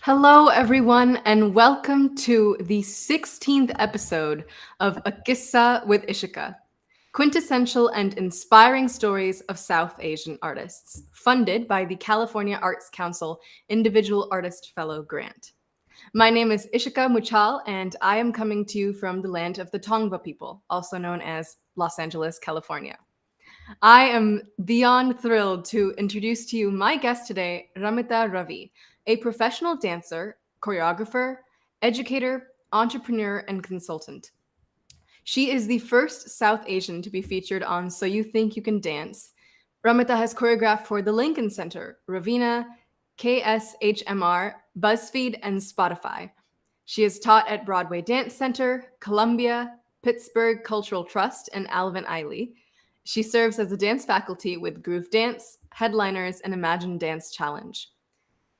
Hello, everyone, and welcome to the 16th episode of A QISSAA with Ishika, quintessential and inspiring stories of South Asian artists, funded by the California Arts Council Individual Artist Fellow Grant. My name is Ishika Muchal, and I am coming to you from the land of the Tongva people, also known as Los Angeles, California. I am beyond thrilled to introduce to you my guest today, Ramita Ravi, a professional dancer, choreographer, educator, entrepreneur, and consultant. She is the first South Asian to be featured on So You Think You Can Dance. Ramita has choreographed for the Lincoln Center, Raveena, KSHMR, Buzzfeed, and Spotify. She has taught at Broadway Dance Center, Columbia, Pittsburgh Cultural Trust, and Alvin Ailey. She serves as a dance faculty with Groove Dance, Headliners, and Imagine Dance Challenge.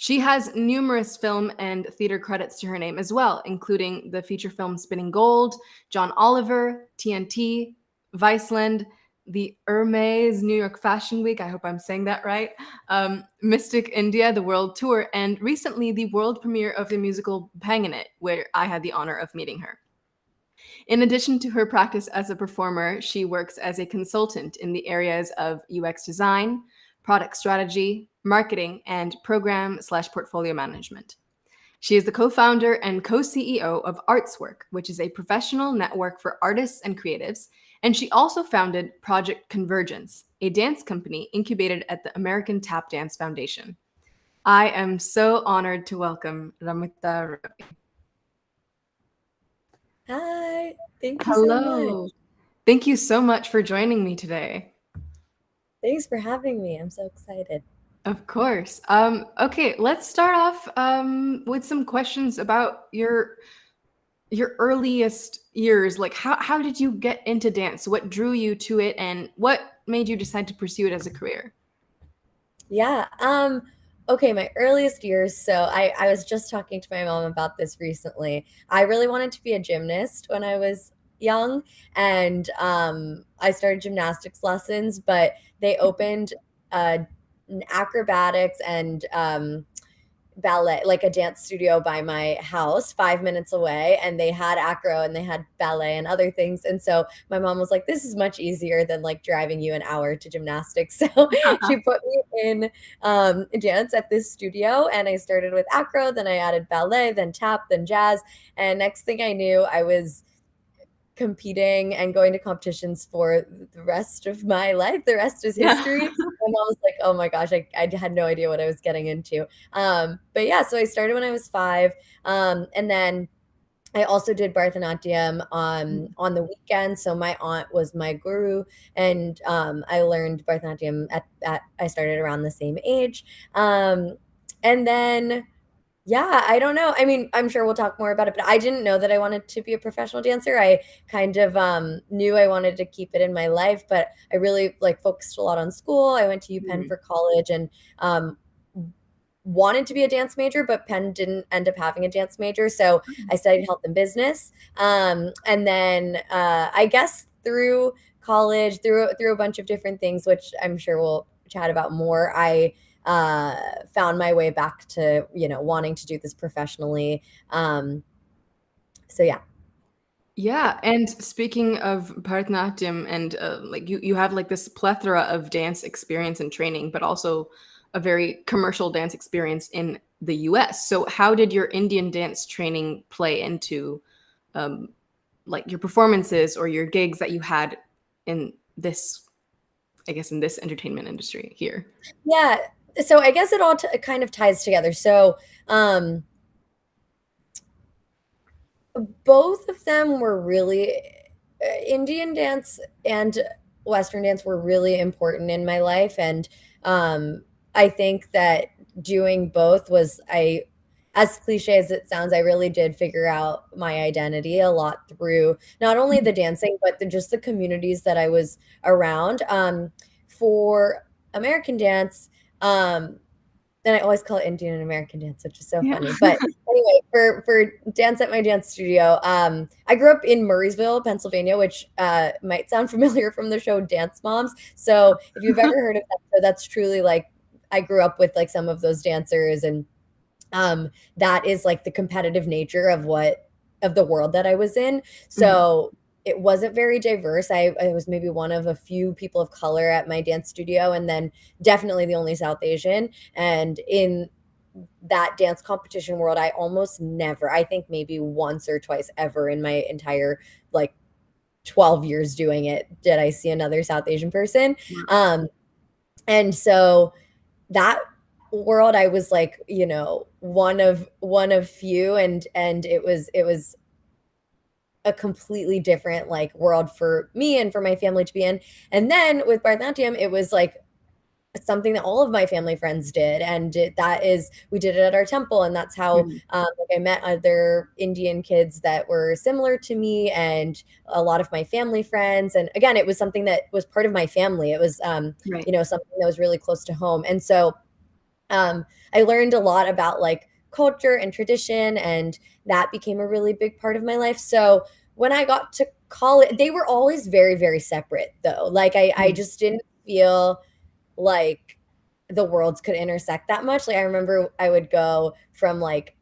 She has numerous film and theater credits to her name as well, including the feature film Spinning Gold, John Oliver, TNT, Viceland, the Hermès New York Fashion Week, I hope I'm saying that right, Mystic India, the world tour, and recently the world premiere of the musical Bhangin It, where I had the honor of meeting her. In addition to her practice as a performer, she works as a consultant in the areas of UX design, product strategy, marketing, and program/portfolio management. She is the co-founder and co-CEO of Artswrk, which is a professional network for artists and creatives, and she also founded Project Convergence, a dance company incubated at the American Tap Dance Foundation. I am so honored to welcome Ramita Ravi. Hi, thank you so much. Hello. Thank you so much for joining me today. Thanks for having me. I'm so excited. Of course. Okay, let's start off with some questions about your earliest years. Like how did you get into dance? What drew you to it, and what made you decide to pursue it as a career? Yeah, okay, my earliest years. So I was just talking to my mom about this recently. I really wanted to be a gymnast when I was young, and I started gymnastics lessons, but they opened uh, acrobatics and ballet, like a dance studio by my house 5 minutes away, and they had acro and they had ballet and other things. And so my mom was like, this is much easier than like driving you an hour to gymnastics. So she put me in dance at this studio, and I started with acro, then I added ballet, then tap, then jazz, and next thing I knew, I was competing and going to competitions for the rest of my life. The rest is Yeah. history. My mom was like, oh my gosh, I had no idea what I was getting into. But yeah, so I started when I was 5. And then I also did Bharatanatyam on the weekend. So my aunt was my guru, and I learned Bharatanatyam I started around the same age. And then yeah, I don't know. I mean, I'm sure we'll talk more about it, but I didn't know that I wanted to be a professional dancer. I kind of knew I wanted to keep it in my life, but I really like focused a lot on school. I went to UPenn Mhm. for college and wanted to be a dance major, but Penn didn't end up having a dance major, so I studied health and business. And then I guess through college, through a bunch of different things, which I'm sure we'll chat about more, I found my way back to wanting to do this professionally. So yeah. Yeah, and speaking of Bharatanatyam and like you have like this plethora of dance experience and training, but also a very commercial dance experience in the US. So how did your Indian dance training play into um, like your performances or your gigs that you had in this, I guess, in this entertainment industry here? Yeah, so I guess it all kind of ties together. So both of them were really Indian dance and Western dance were really important in my life, and I think that doing both was I as cliche as it sounds, I really did figure out my identity a lot through not only the dancing, but just the communities that I was around. For American dance, and I always call it Indian and American dance, which is so Yeah. funny. But anyway, for dance at my dance studio, I grew up in Murraysville, Pennsylvania, which might sound familiar from the show Dance Moms. So if you've ever heard of that show, that's truly like I grew up with like some of those dancers, and that is like the competitive nature of the world that I was in. So it wasn't very diverse. I was maybe one of a few people of color at my dance studio, and then definitely the only South Asian. And in that dance competition world, I almost never, I think maybe once or twice ever in my entire like 12 years doing it, did I see another South Asian person. And so that world, I was like, you know, one of few, and it was a completely different like world for me and for my family to be in. And then with Bharatanatyam, it was like something that all of my family friends did, and that is, we did it at our temple, and that's how like I met other Indian kids that were similar to me, and a lot of my family friends. And again, it was something that was part of my family. It was you know, something that was really close to home. And so I learned a lot about like culture and tradition, and that became a really big part of my life. So when I got to college, they were always very, very separate though. Like I just didn't feel like the worlds could intersect that much. Like I remember I would go from like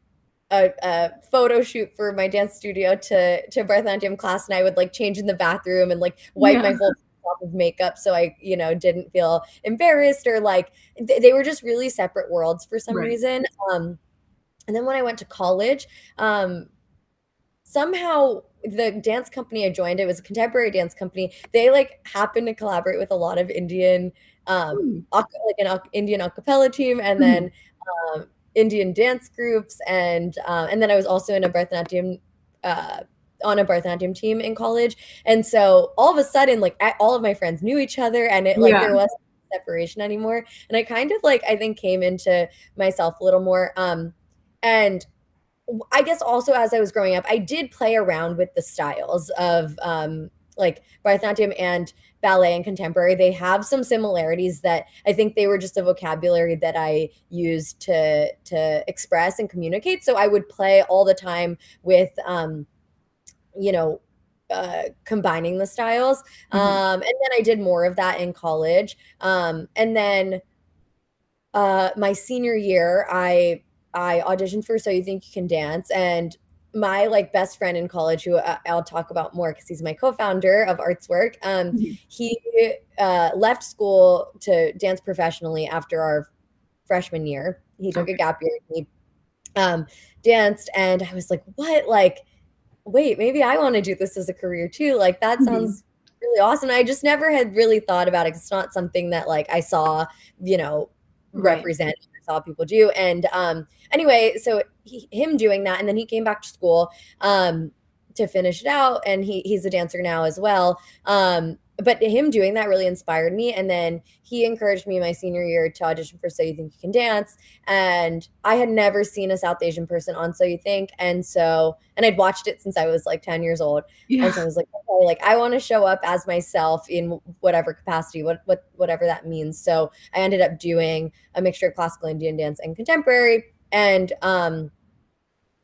a photo shoot for my dance studio to Bharatanatyam class, and I would like change in the bathroom and like wipe my whole off of makeup so I, you know, didn't feel embarrassed, or like they were just really separate worlds for some reason. And then when I went to college, somehow the dance company I joined, it was a contemporary dance company. They like happened to collaborate with a lot of Indian, like an Indian a cappella team, and then Indian dance groups, and then I was also in a Bharatanatyam on a Bharatanatyam team in college. And so all of a sudden, like all of my friends knew each other, and it like there wasn't separation anymore. And I kind of like, I think, came into myself a little more. And I guess also as I was growing up, I did play around with the styles of like Bharatanatyam and ballet and contemporary. They have some similarities that I think they were just a vocabulary that I used to express and communicate. So I would play all the time with you know, combining the styles. And then I did more of that in college. And then my senior year, I auditioned for So You Think You Can Dance, and my like best friend in college, who I'll talk about more because he's my co-founder of Artswrk, he left school to dance professionally after our freshman year. He took a gap year. And he danced, and I was like, what? Like, wait, maybe I want to do this as a career too. Like that sounds really awesome. I just never had really thought about it. It's not something that like I saw, you know, represent or saw people do. And anyway, so him doing that, and then he came back to school to finish it out, and he's a dancer now as well. But him doing that really inspired me. And then he encouraged me my senior year to audition for So You Think You Can Dance. And I had never seen a South Asian person on So You Think. And I'd watched it since I was like 10 years old. And so I was like, okay, like I want to show up as myself in whatever capacity, whatever that means. So I ended up doing a mixture of classical Indian dance and contemporary. And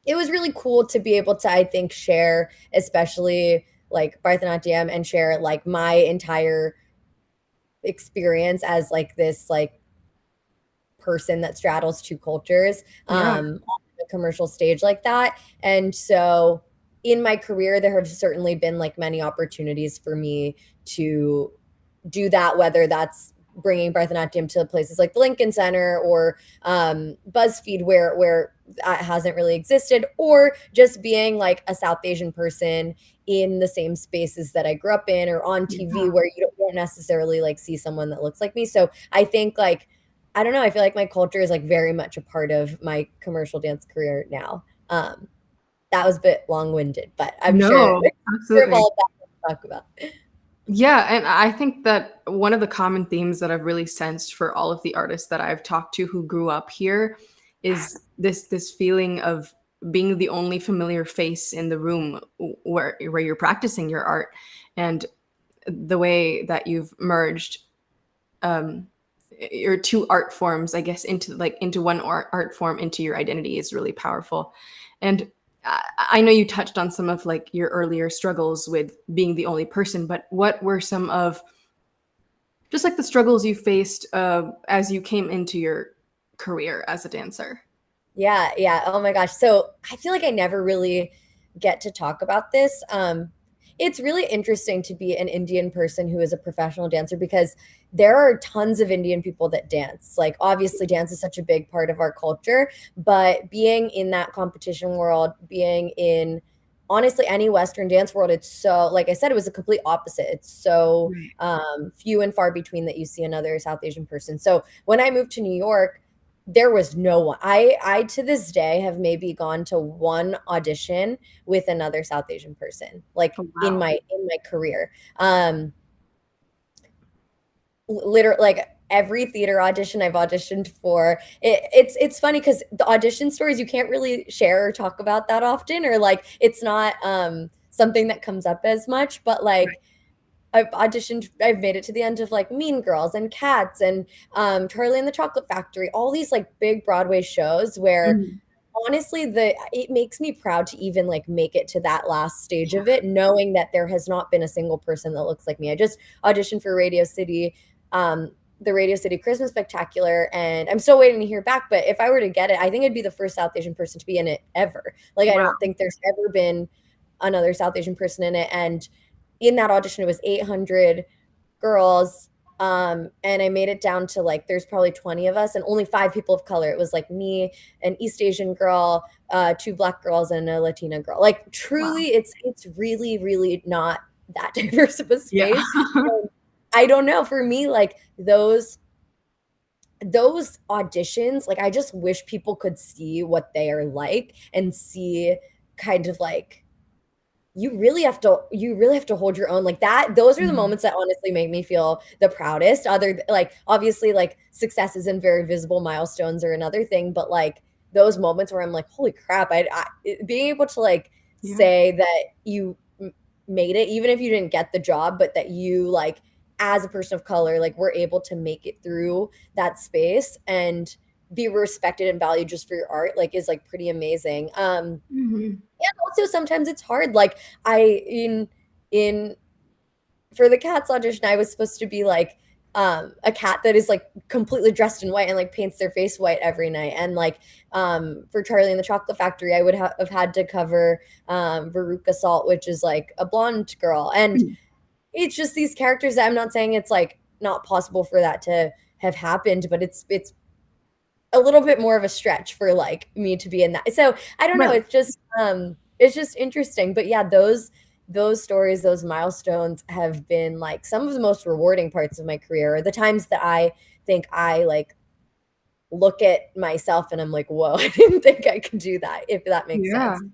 it was really cool to be able to, I think, share, especially like Bharatanatyam, and share like my entire experience as like this like person that straddles two cultures on a commercial stage like that. And so in my career, there have certainly been like many opportunities for me to do that, whether that's bringing Bharatanatyam to places like the Lincoln Center or Buzzfeed, where that hasn't really existed, or just being like a South Asian person in the same spaces that I grew up in, or on TV where you don't necessarily like see someone that looks like me. So I think like, I don't know, I feel like my culture is like very much a part of my commercial dance career now. That was a bit long-winded, but I'm sure absolutely. all of that to talk about. Yeah, and I think that one of the common themes that I've really sensed for all of the artists that I've talked to who grew up here is this feeling of being the only familiar face in the room where you're practicing your art, and the way that you've merged your two art forms, I guess, into one art form, into your identity is really powerful. And I know you touched on some of like your earlier struggles with being the only person, but what were some of just like the struggles you faced as you came into your career as a dancer? Yeah, yeah. Oh my gosh. So I feel like I never really get to talk about this. It's really interesting to be an Indian person who is a professional dancer because there are tons of Indian people that dance. Like, obviously, dance is such a big part of our culture, but being in that competition world, being in honestly any Western dance world, it's so, like I said, it was a complete opposite. It's so Right. few and far between that you see another South Asian person. So when I moved to New York, there was no one. I to this day have maybe gone to one audition with another South Asian person, like Oh, in wow. my career. Literally, like every theater audition I've auditioned for, it's funny because the audition stories you can't really share or talk about that often, or like it's not something that comes up as much, but Right. like I've made it to the end of like Mean Girls and Cats and Charlie and the Chocolate Factory, all these like big Broadway shows where Mhm. honestly it makes me proud to even like make it to that last stage of it, knowing that there has not been a single person that looks like me. I just auditioned for Radio City, um, the Radio City Christmas Spectacular, and I'm still waiting to hear back. But if I were to get it, I think it'd be the first South Asian person to be in it ever. Like, I Wow. don't think there's ever been another South Asian person in it. And in that audition, it was 800 girls. And I made it down to like, there's probably 20 of us and only 5 people of color. It was like me, an East Asian girl, 2 Black girls, and a Latina girl. Like, Wow. truly, it's really, really not that diverse of a Yeah. space. And I don't know. For me, like those auditions, like I just wish people could see what they are like and see kind of like you really have to hold your own like that. Those are the Mhm. moments that honestly make me feel the proudest. Like, obviously, like successes and very visible milestones are another thing, but like those moments where I'm like, holy crap, being able to like Yeah. say that you made it, even if you didn't get the job, but that you like as a person of color, like were able to make it through that space and be respected and valued just for your art, like is like pretty amazing. Mhm. And also sometimes it's hard. Like I in for the Cats audition, I was supposed to be like a cat that is like completely dressed in white and like paints their face white every night. And like for Charlie and the Chocolate Factory, I would have had to cover Veruca Salt, which is like a blonde girl. And Mhm. it's just these characters that I'm not saying it's like not possible for that to have happened, but it's a little bit more of a stretch for like me to be in that. So I don't know. Right. It's just interesting. But yeah, those stories, those milestones have been like some of the most rewarding parts of my career. Or the times that I think I like look at myself and I'm like, whoa, I didn't think I could do that, if that makes Yeah. sense.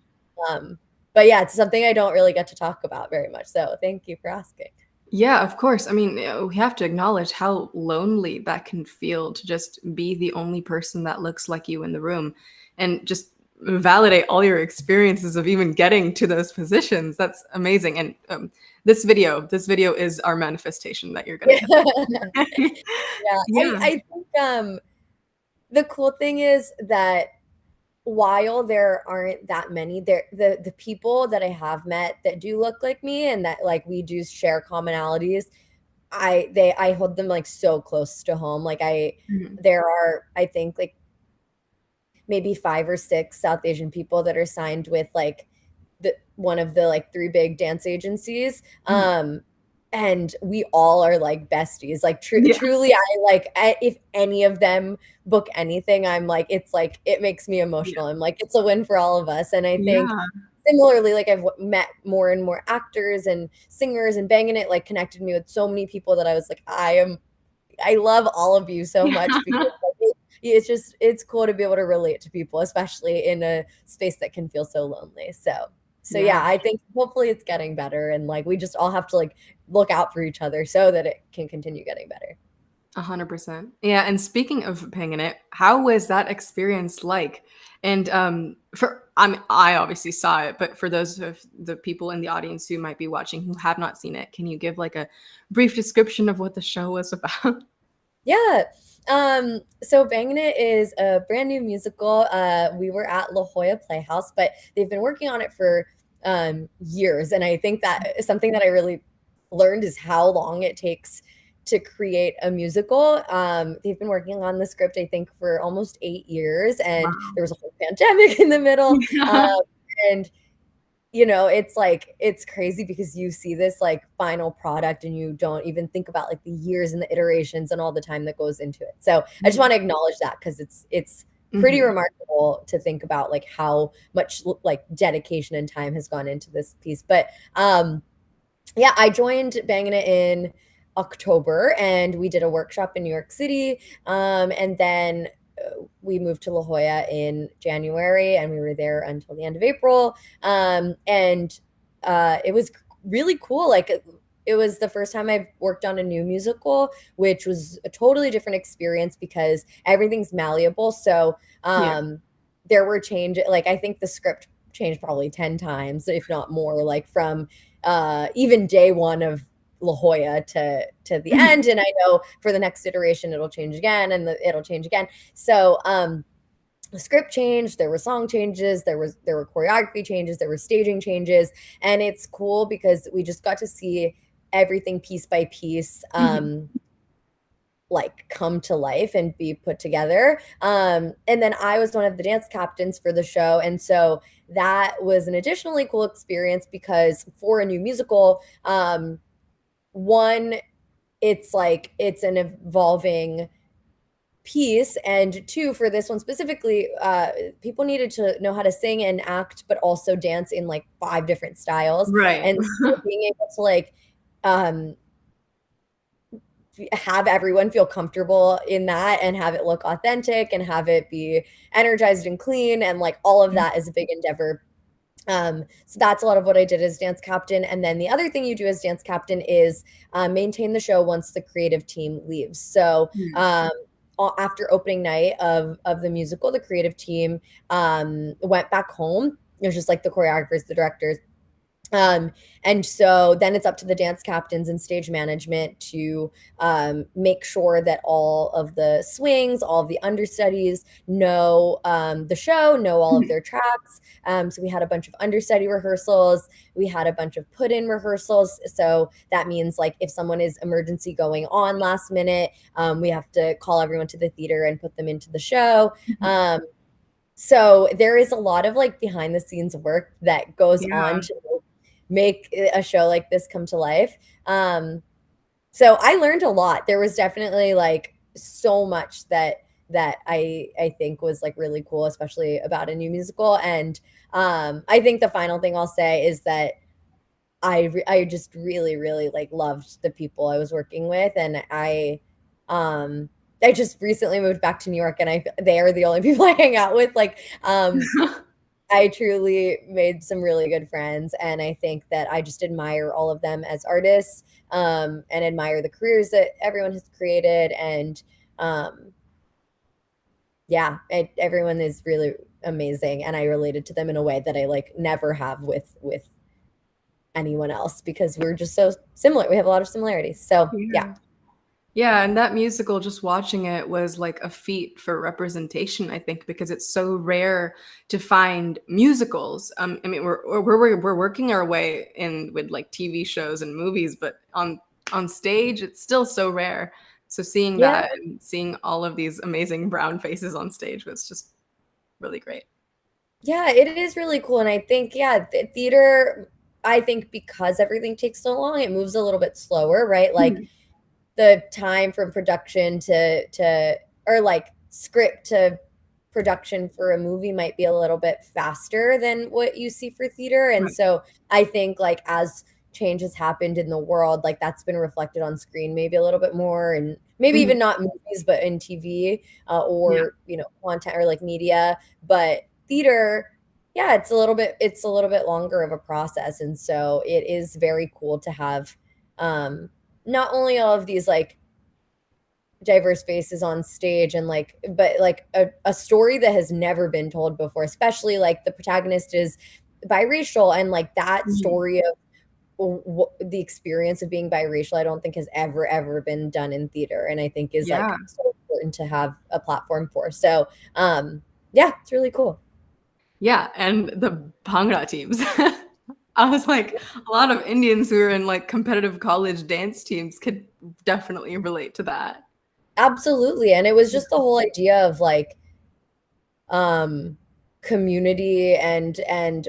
Um, but yeah, it's something I don't really get to talk about very much. So thank you for asking. Yeah, of course. I mean, we have to acknowledge how lonely that can feel to just be the only person that looks like you in the room and just validate all your experiences of even getting to those positions. That's amazing. And this video is our manifestation that you're gonna Yeah. get. Yeah. I, Yeah. I think the cool thing is that while there aren't that many, the people that I have met that do look like me and that like we do share commonalities, I hold them like so close to home. Like Mhm. there are, I think, like maybe 5 or 6 South Asian people that are signed with like the one of the like 3 big dance agencies. Mhm. And we all are like besties. Like Yeah. truly, if any of them book anything, I'm like it makes me Yeah. emotional. I'm like it's a win for all of us. And I think Yeah. similarly, like I've met more and more actors and singers, and Banging It like connected me with so many people that I was like I love all of you so much because like, it's cool to be able to relate to people, especially in a space that can feel so lonely. So yeah, Yeah. I think hopefully it's getting better, and like we just all have to like look out for each other so that it can continue getting better. 100%. Yeah, and speaking of Bangin' It, how was that experience like? And, I obviously saw it, but for those of the people in the audience who might be watching who have not seen it, can you give, like, a brief description of what the show was about? Yeah. So Bangin' It is a brand new musical. We were at La Jolla Playhouse, but they've been working on it for years. And I think that something that I really learned is how long it takes to create a musical. They've been working on the script, I think, for almost 8 years, and there was a whole pandemic in the middle. And it's like, it's crazy because you see this like final product and you don't even think about like the years and the iterations and all the time that goes into it. So I just want to acknowledge that because it's pretty remarkable to think about like how much like dedication and time has gone into this piece. But yeah, I joined Bangin' It in October, and we did a workshop in New York City, and then we moved to La Jolla in January, and we were there until the end of April. And it was really cool. Like it was the first time I've worked on a new musical, which was a totally different experience because everything's malleable. So there were changes. Like I think the script changed probably 10 times, if not more, like from even day one of La Jolla to the end. And I know for the next iteration it'll change again, and it'll change again. So the script changed, there were song changes, there were choreography changes, there were staging changes, and it's cool because we just got to see everything piece by piece like come to life and be put together. And then I was one of the dance captains for the show, and so that was an additionally cool experience because for a new musical, one, it's like it's an evolving piece, and two, for this one specifically, people needed to know how to sing and act but also dance in like 5 different styles, Right. and so being able to like have everyone feel comfortable in that and have it look authentic and have it be energized and clean, and like all of that is a big endeavor. So that's a lot of what I did as dance captain. And then the other thing you do as dance captain is maintain the show once the creative team leaves. So after opening night of the musical, the creative team went back home. It was just like the choreographers, the directors. And so then it's up to the dance captains and stage management to make sure that all of the swings, all of the understudies know the show, know all of their tracks. So we had a bunch of understudy rehearsals. We had a bunch of put-in rehearsals. So that means like if someone is emergency going on last minute, we have to call everyone to the theater and put them into the show. So there is a lot of like behind the scenes work that goes on to make a show like this come to life. So I learned a lot. There was definitely like so much that I think was like really cool, especially about a new musical. And I think the final thing I'll say is that I just really, really like loved the people I was working with, and I just recently moved back to New York, and they are the only people I hang out with. Like I truly made some really good friends, and I think that I just admire all of them as artists, and admire the careers that everyone has created. And everyone is really amazing, and I related to them in a way that I like never have with anyone else because we're just so similar. We have a lot of similarities. So yeah. Yeah, and that musical, just watching it was like a feat for representation, I think, because it's so rare to find musicals. I mean, we're working our way in with like TV shows and movies, but on stage, it's still so rare. So seeing that and seeing all of these amazing brown faces on stage was just really great. Yeah, it is really cool, and I think theater. I think because everything takes so long, it moves a little bit slower, right? Like the time from production to or like script to production for a movie might be a little bit faster than what you see for theater. And so I think like as change has happened in the world, like that's been reflected on screen maybe a little bit more, and maybe even not movies, but in TV or content or like media. But theater, it's a little bit longer of a process. And so it is very cool to have not only all of these like diverse faces on stage and like, but like a story that has never been told before, especially like the protagonist is biracial, and like that story of the experience of being biracial, I don't think has ever been done in theater, and I think is like so important to have a platform for. So it's really cool. Yeah, and the Bhangra teams. I was like, a lot of Indians who are in like competitive college dance teams could definitely relate to that. Absolutely. And it was just the whole idea of like community and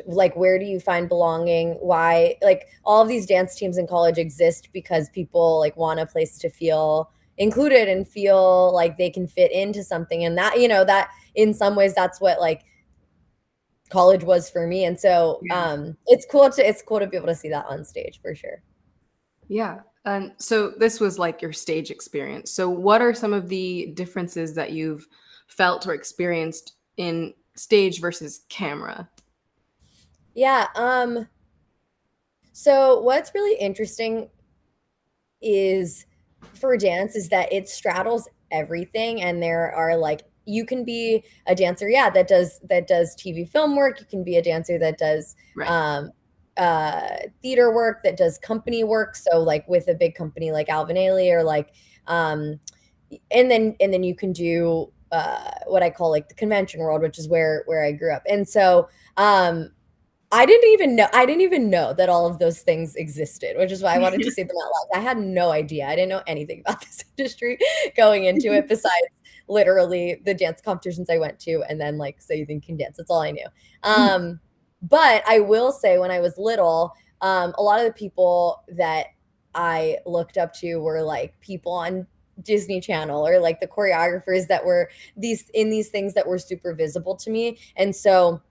like where do you find belonging? Why like all of these dance teams in college exist because people like want a place to feel included and feel like they can fit into something. And that, that in some ways that's what like college was for me. And so it's cool to be able to see that on stage for sure. Yeah. And so this was like your stage experience. So what are some of the differences that you've felt or experienced in stage versus camera? Yeah. So what's really interesting is for dance is that it straddles everything, and there are like you can be a dancer, yeah, that does TV film work. You can be a dancer that does Right. theater work, that does company work. So like with a big company like Alvin Ailey or like and then you can do what I call like the convention world, which is where I grew up. And so I didn't even know that all of those things existed, which is why I wanted to say them out loud. I had no idea. I didn't know anything about this industry going into it besides literally the dance competitions I went to and then like So You Think You Can Dance. That's all I knew. But I will say when I was little, a lot of the people that I looked up to were like people on Disney Channel or like the choreographers that were these things that were super visible to me. And so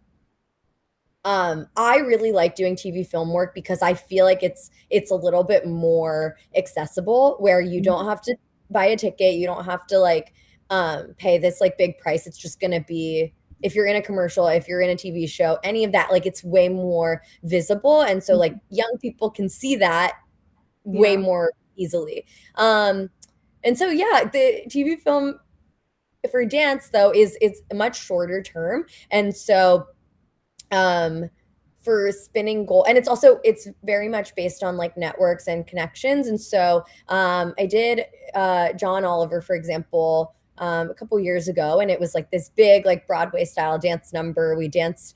I really like doing TV film work because I feel like it's a little bit more accessible where you don't have to buy a ticket, you don't have to like pay this like big price. It's just gonna be if you're in a commercial, if you're in a TV show, any of that, like it's way more visible. And so like young people can see that way Yeah. more easily. And so yeah, the TV film for dance though is it's a much shorter term. And so for spinning gold, and it's very much based on like networks and connections. And so I did John Oliver, for example, a couple years ago, and it was like this big like Broadway style dance number. We danced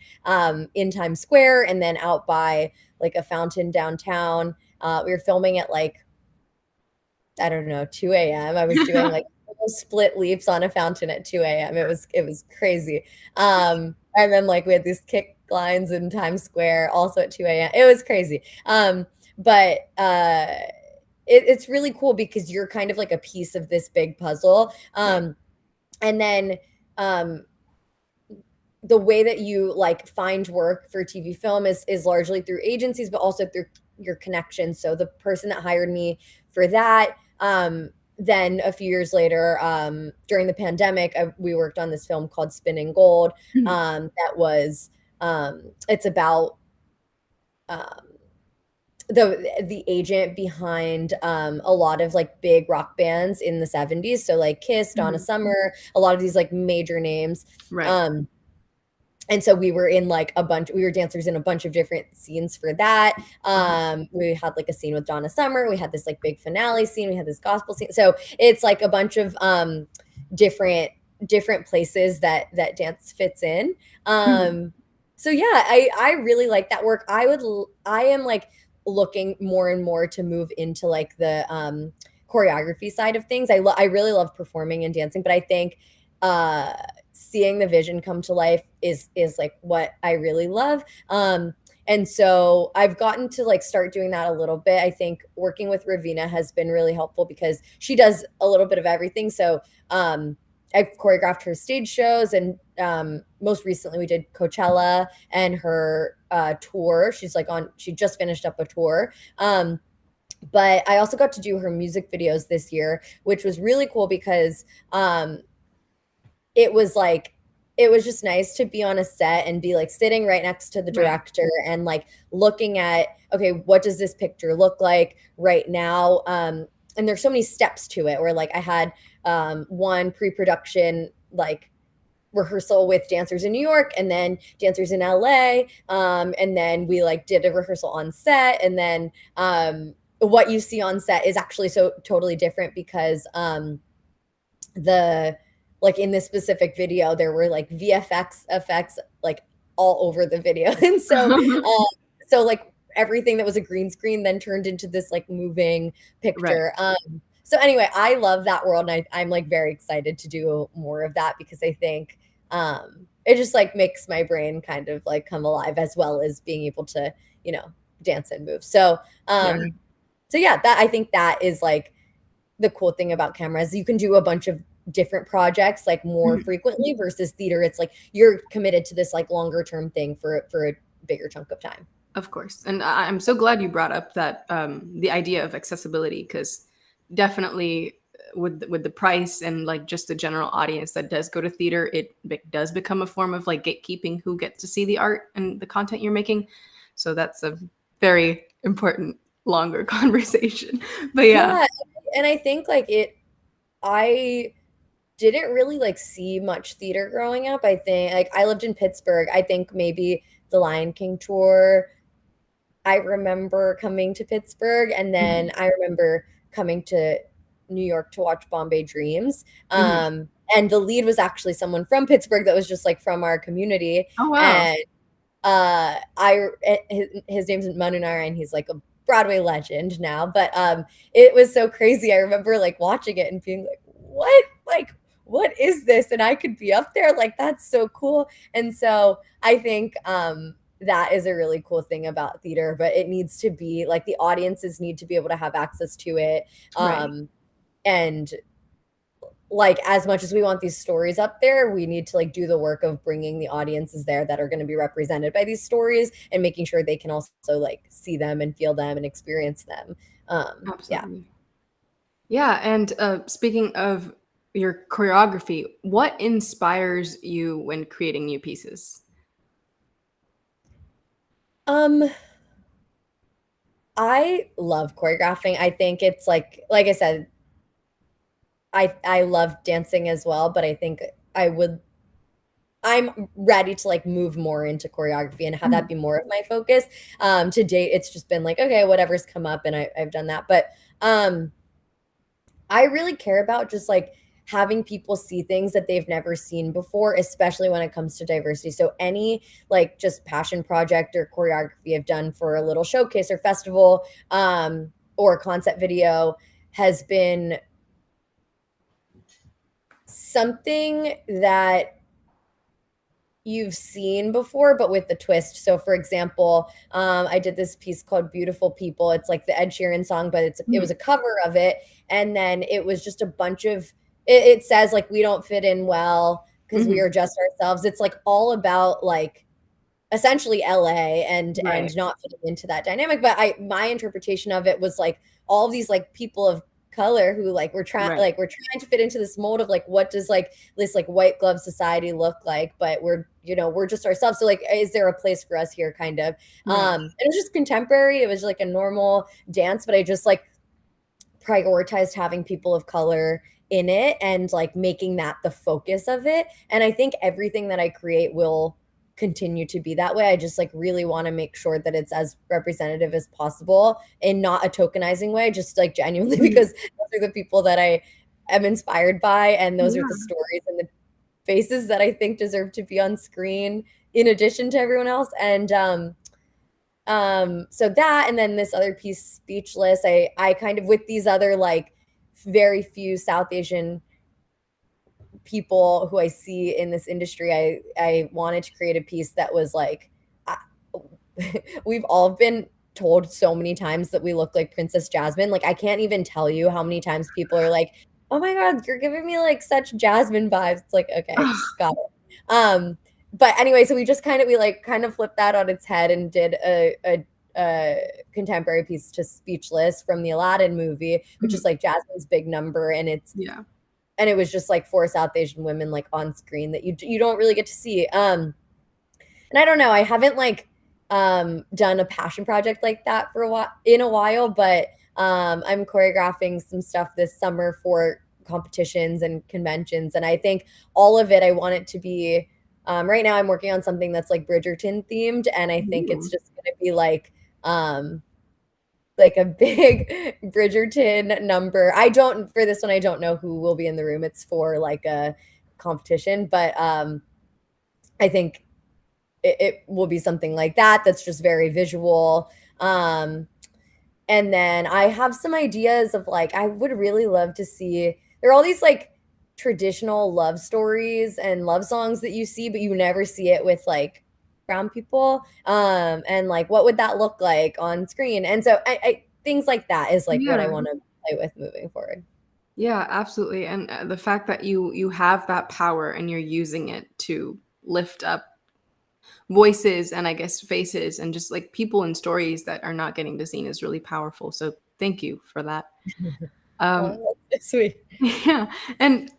in Times Square and then out by like a fountain downtown. We were filming at like I don't know 2 a.m. I was doing like split leaps on a fountain at 2 a.m. It was crazy. And then like we had these kick lines in Times Square also at 2 a.m. It was crazy. But it's really cool because you're kind of like a piece of this big puzzle. And then the way that you like find work for TV film is largely through agencies, but also through your connections. So the person that hired me for that, then a few years later, during the pandemic, we worked on this film called Spinning Gold. That was it's about the agent behind a lot of like big rock bands in the 70s. So like Kiss, Donna Summer, a lot of these like major names. Right. And so we were dancers in a bunch of different scenes for that. We had like a scene with Donna Summer. We had this like big finale scene. We had this gospel scene. So it's like a bunch of different places that dance fits in. So yeah, I really like that work. I am like looking more and more to move into like the choreography side of things. I really love performing and dancing, but I think seeing the vision come to life is like what I really love. And so I've gotten to like start doing that a little bit. I think working with Raveena has been really helpful because she does a little bit of everything. So I've choreographed her stage shows, and most recently we did Coachella and her tour. She just finished up a tour. But I also got to do her music videos this year, which was really cool because it was just nice to be on a set and be like sitting right next to the director and like looking at, okay, what does this picture look like right now? And there's so many steps to it where like I had one pre-production like rehearsal with dancers in New York and then dancers in LA. And then we like did a rehearsal on set, and then what you see on set is actually so totally different because the like in this specific video there were like VFX effects like all over the video. And so like everything that was a green screen then turned into this like moving picture. So anyway, I love that world, and I'm like very excited to do more of that because I think it just like makes my brain kind of like come alive, as well as being able to, you know, dance and move. So so yeah, that I think that is like the cool thing about cameras. You can do a bunch of different projects like more frequently versus theater. It's like you're committed to this like longer term thing for a bigger chunk of time. Of course. And I'm so glad you brought up that the idea of accessibility, because definitely with the price and like just the general audience that does go to theater, it does become a form of like gatekeeping who gets to see the art and the content you're making. So that's a very important longer conversation. But yeah. And I think like I didn't really like see much theater growing up. I think like I lived in Pittsburgh. I think maybe the Lion King tour, I remember coming to Pittsburgh, and then I remember coming to New York to watch Bombay Dreams. And the lead was actually someone from Pittsburgh that was just like from our community. Oh wow. And his name's Manunar, and he's like a Broadway legend now. But it was so crazy. I remember like watching it and being like, what is this? And I could be up there. Like, that's so cool. And so I think that is a really cool thing about theater, but it needs to be like the audiences need to be able to have access to it. And like, as much as we want these stories up there, we need to like do the work of bringing the audiences there that are going to be represented by these stories, and making sure they can also like see them and feel them and experience them. Absolutely. Yeah. And speaking of your choreography, what inspires you when creating new pieces? I love choreographing. I think it's like I said, I love dancing as well, but I think I'm ready to like move more into choreography and have that be more of my focus. To date, it's just been like, okay, whatever's come up, and I've done that. But I really care about just like having people see things that they've never seen before, especially when it comes to diversity. So any like just passion project or choreography I've done for a little showcase or festival or concept video has been something that you've seen before, but with the twist. So for example, I did this piece called Beautiful People. It's like the Ed Sheeran song, but it was a cover of it. And then it was just a bunch of, it says like, we don't fit in well because we are just ourselves. It's like all about like essentially LA and not fitting into that dynamic. But my interpretation of it was like all of these like people of color who like we're trying to fit into this mold of like, what does like this like white glove society look like, but we're just ourselves. So like, is there a place for us here, kind of? And it was just contemporary. It was like a normal dance, but I just like prioritized having people of color in it and like making that the focus of it. And I think everything that I create will continue to be that way. I just like really want to make sure that it's as representative as possible, in not a tokenizing way, just like genuinely because those are the people that I am inspired by, and those are the stories and the faces that I think deserve to be on screen in addition to everyone else. And so that, and then this other piece, Speechless, I kind of, with these other like very few South Asian people who I see in this industry, I wanted to create a piece that was like, we've all been told so many times that we look like Princess Jasmine. Like, I can't even tell you how many times people are like, oh my God, you're giving me like such Jasmine vibes. It's like, okay, got it. But anyway, so we kind of flipped that on its head and did a contemporary piece to Speechless from the Aladdin movie, which is like Jasmine's big number. And and it was just like 4 South Asian women like on screen that you don't really get to see. And I don't know, I haven't like done a passion project like that for a while, but I'm choreographing some stuff this summer for competitions and conventions. And I think all of it, I want it to be, right now I'm working on something that's like Bridgerton themed. And I think it's just going to be like a big Bridgerton number. For this one, I don't know who will be in the room. It's for like a competition, but I think it will be something like that. That's just very visual. And then I have some ideas of like, I would really love to see, there are all these like traditional love stories and love songs that you see, but you never see it with like brown people. And like, what would that look like on screen? And so I things like that is like what I Yeah. want to play with moving forward. Yeah, absolutely. And the fact that you have that power and you're using it to lift up voices and I guess faces and just like people and stories that are not getting to seen is really powerful. So thank you for that. Um, Oh, that's sweet. yeah. And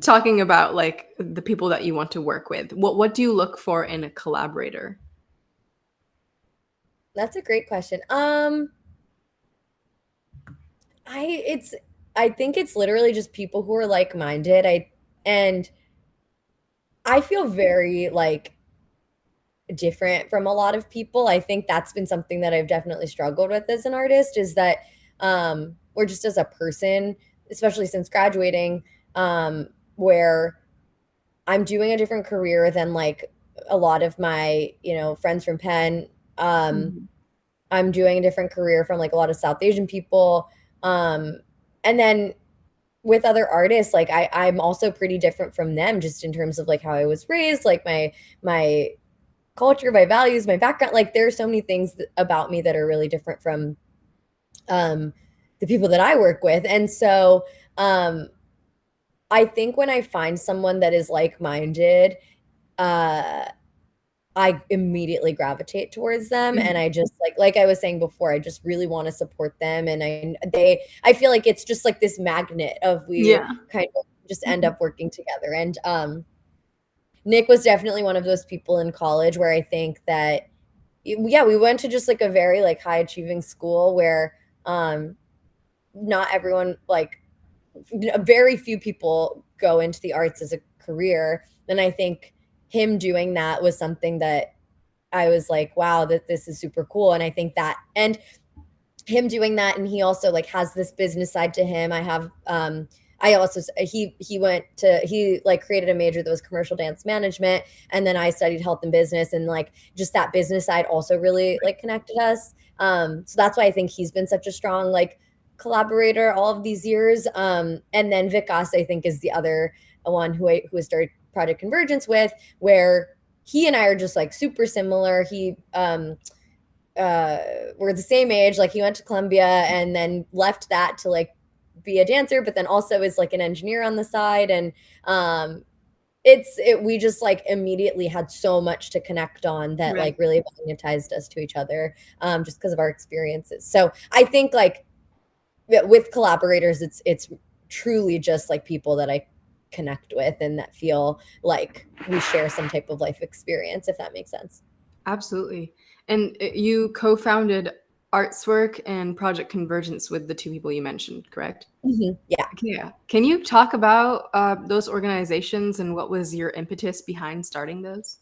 talking about like the people that you want to work with, what do you look for in a collaborator? That's a great question. It's I think it's literally just people who are like-minded. And I feel very like different from a lot of people. I think that's been something that I've definitely struggled with as an artist is that or just as a person, especially since graduating, where I'm doing a different career than like a lot of my, friends from Penn. Um, Mhm. I'm doing a different career from like a lot of South Asian people. And then with other artists, like I'm also pretty different from them just in terms of like how I was raised, like my culture, my values, my background. Like there are so many things about me that are really different from um the people that I work with. And so um I think when I find someone that is like-minded, uh I immediately gravitate towards them, and Mhm. I just like I was saying before, I just really wanna support them, and I feel like it's just like this magnet of we Yeah. kind of just end Mhm. up working together, and, Nick was definitely one of those people in college where I think that yeah, we went to just like a very like high achieving school where, um, not everyone like very few people go into the arts as a career, and I think him doing that was something that I was like, "Wow, that this is super cool," and I think that and him doing that, and he also, like, has this business side to him. I also he, like, created a major that was commercial dance management, and then I studied health and business, and, like, just that business side also really, like, connected us. So that's why I think he's been such a strong, like, collaborator all of these years. And then Vikas, I think, is the other one who I started Project Convergence with, where he and I are just, like, super similar. We're the same age. Like he went to Columbia and then left that to like be a dancer, but then also is like an engineer on the side. And we just like immediately had so much to connect on that Right. like really magnetized us to each other, just because of our experiences. So I think like with collaborators, it's truly just like people that I connect with and that feel like we share some type of life experience, if that makes sense. Absolutely. And you co-founded Artswrk and Project Convergence with the two people you mentioned, correct? Yeah. Yeah. Can you talk about those organizations and what was your impetus behind starting those?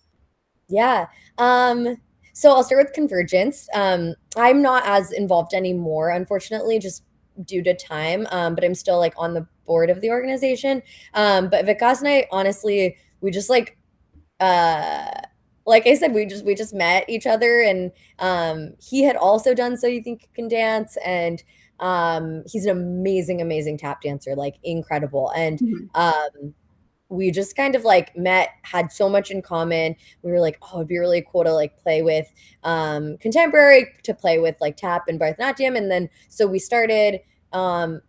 Yeah. So I'll start with Convergence. I'm not as involved anymore, unfortunately, just due to time. But I'm still like on the board of the organization. But Vikas and I, honestly, we just uh like I said, we just met each other, and he had also done So You Think You Can Dance, and he's an amazing, amazing tap dancer, like incredible. And Mhm. we just kind of like met, had so much in common. We were like, oh, it'd be really cool to like play with contemporary, to play with like tap and Bharatanatyam. And then so we started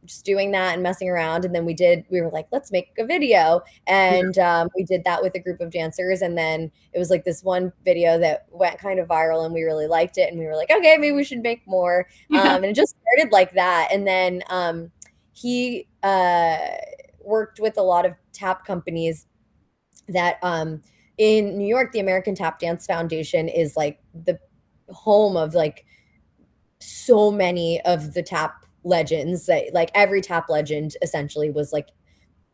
just doing that and messing around. And then we were like, let's make a video. Yeah. And we did that with a group of dancers. And then it was like this one video that went kind of viral and we really liked it. And we were like, okay, maybe we should make more. Yeah. And it just started like that. And then he worked with a lot of tap companies that in New York, the American Tap Dance Foundation is like the home of like so many of the tap legends, that like every tap legend essentially was like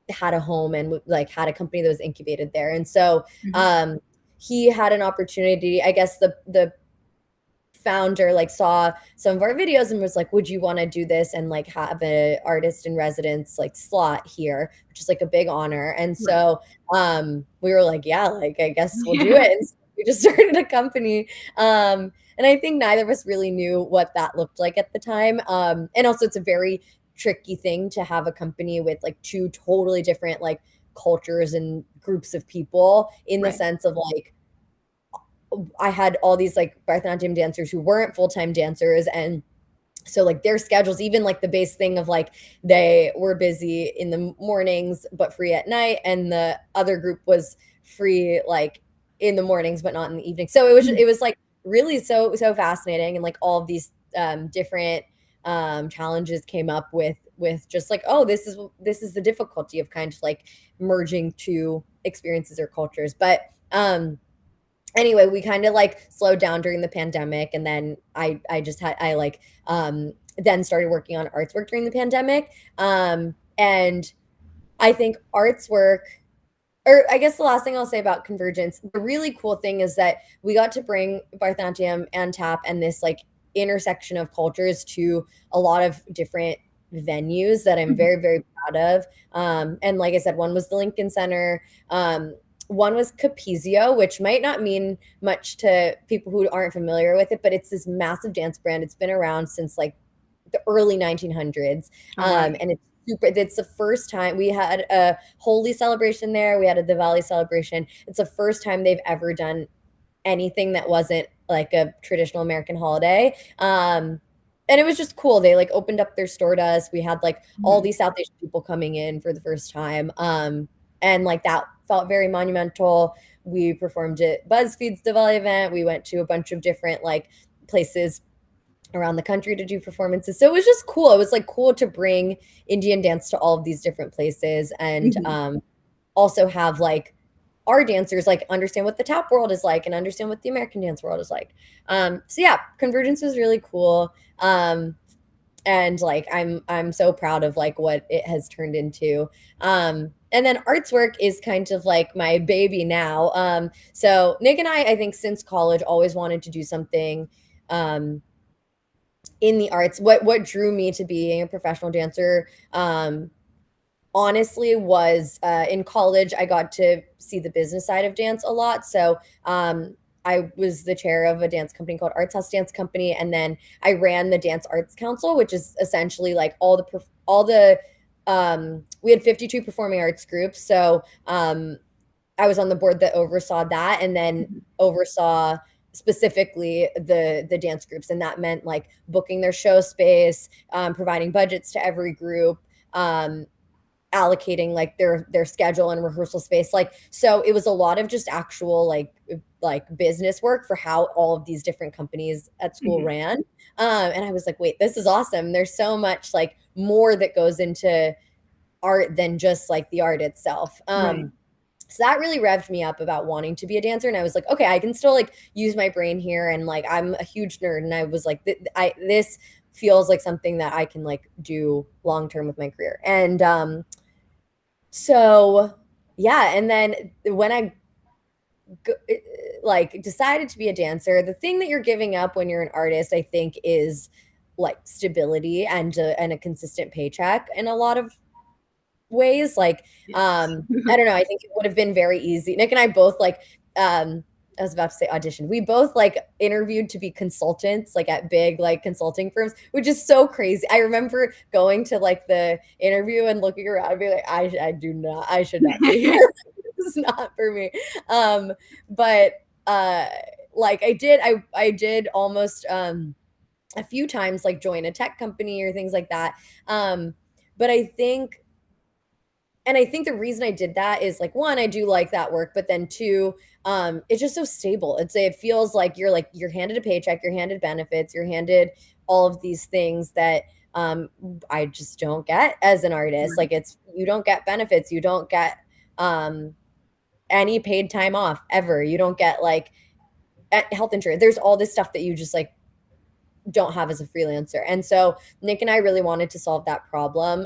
had a home and like had a company that was incubated there. And so Mhm. um he had an opportunity, I guess the founder like saw some of our videos and was like, would you want to do this and like have a artist in residence like slot here, which is like a big honor. And Right. so we were like, yeah, like I guess we'll do Yeah. it. And so we just started a company. And I think neither of us really knew what that looked like at the time. And also it's a very tricky thing to have a company with like two totally different like cultures and groups of people, in the sense of like, I had all these like Bharatanatyam dancers who weren't full-time dancers, and so like their schedules, even like the base thing of like they were busy in the mornings but free at night, and the other group was free like in the mornings but not in the evening. So it was like really so fascinating, and like all of these different challenges came up with just like, oh, this is the difficulty of kind of like merging two experiences or cultures. But anyway, we kind of like slowed down during the pandemic, and then I then started working on Artswrk during the pandemic. And I think Artswrk, or I guess the last thing I'll say about Convergence, the really cool thing is that we got to bring Bharatanatyam and tap and this like intersection of cultures to a lot of different venues that I'm very, very proud of. And like I said, one was the Lincoln Center. One was Capizio, which might not mean much to people who aren't familiar with it, but it's this massive dance brand. It's been around since like the early 1900s. And it's the first time we had a Holi celebration there. We had a Diwali celebration. It's the first time they've ever done anything that wasn't like a traditional American holiday. And it was just cool. They like opened up their store to us. We had like all these South Asian people coming in for the first time. And like that felt very monumental. We performed at Buzzfeed's Diwali event. We went to a bunch of different like places around the country to do performances. So it was just cool. It was like cool to bring Indian dance to all of these different places, and also have like our dancers like understand what the tap world is like and understand what the American dance world is like. So yeah, Convergence was really cool. And like I'm so proud of like what it has turned into. And then Artswrk is kind of like my baby now. So Nick and I think since college always wanted to do something in the arts. What drew me to being a professional dancer, honestly, was in college I got to see the business side of dance a lot. So I was the chair of a dance company called Arts House Dance Company, and then I ran the Dance Arts Council, which is essentially like all the we had 52 performing arts groups. So I was on the board that oversaw that, and then oversaw specifically the dance groups, and that meant like booking their show space, providing budgets to every group, allocating like their schedule and rehearsal space. Like, so it was a lot of just actual like business work for how all of these different companies at school ran. And I was like, wait, this is awesome. There's so much like more that goes into art than just like the art itself. So that really revved me up about wanting to be a dancer. And I was like, okay, I can still like use my brain here. And like, I'm a huge nerd. And I was like, this feels like something that I can like do long-term with my career. And so, yeah. And then when I like decided to be a dancer, the thing that you're giving up when you're an artist, I think, is like stability and a consistent paycheck in a lot of ways. Like I don't know, I think it would have been very easy. Nick and I both like I was about to say audition. We both like interviewed to be consultants like at big like consulting firms, which is so crazy. I remember going to like the interview and looking around and being like, I should not be here. This is not for me. But like I did almost a few times like join a tech company or things like that. But I think the reason I did that is like, one, I do like that work, but then two, it's just so stable. It feels like you're handed a paycheck, you're handed benefits, you're handed all of these things that I just don't get as an artist. Like you don't get benefits, you don't get any paid time off ever. You don't get like health insurance. There's all this stuff that you just like don't have as a freelancer. And so Nick and I really wanted to solve that problem.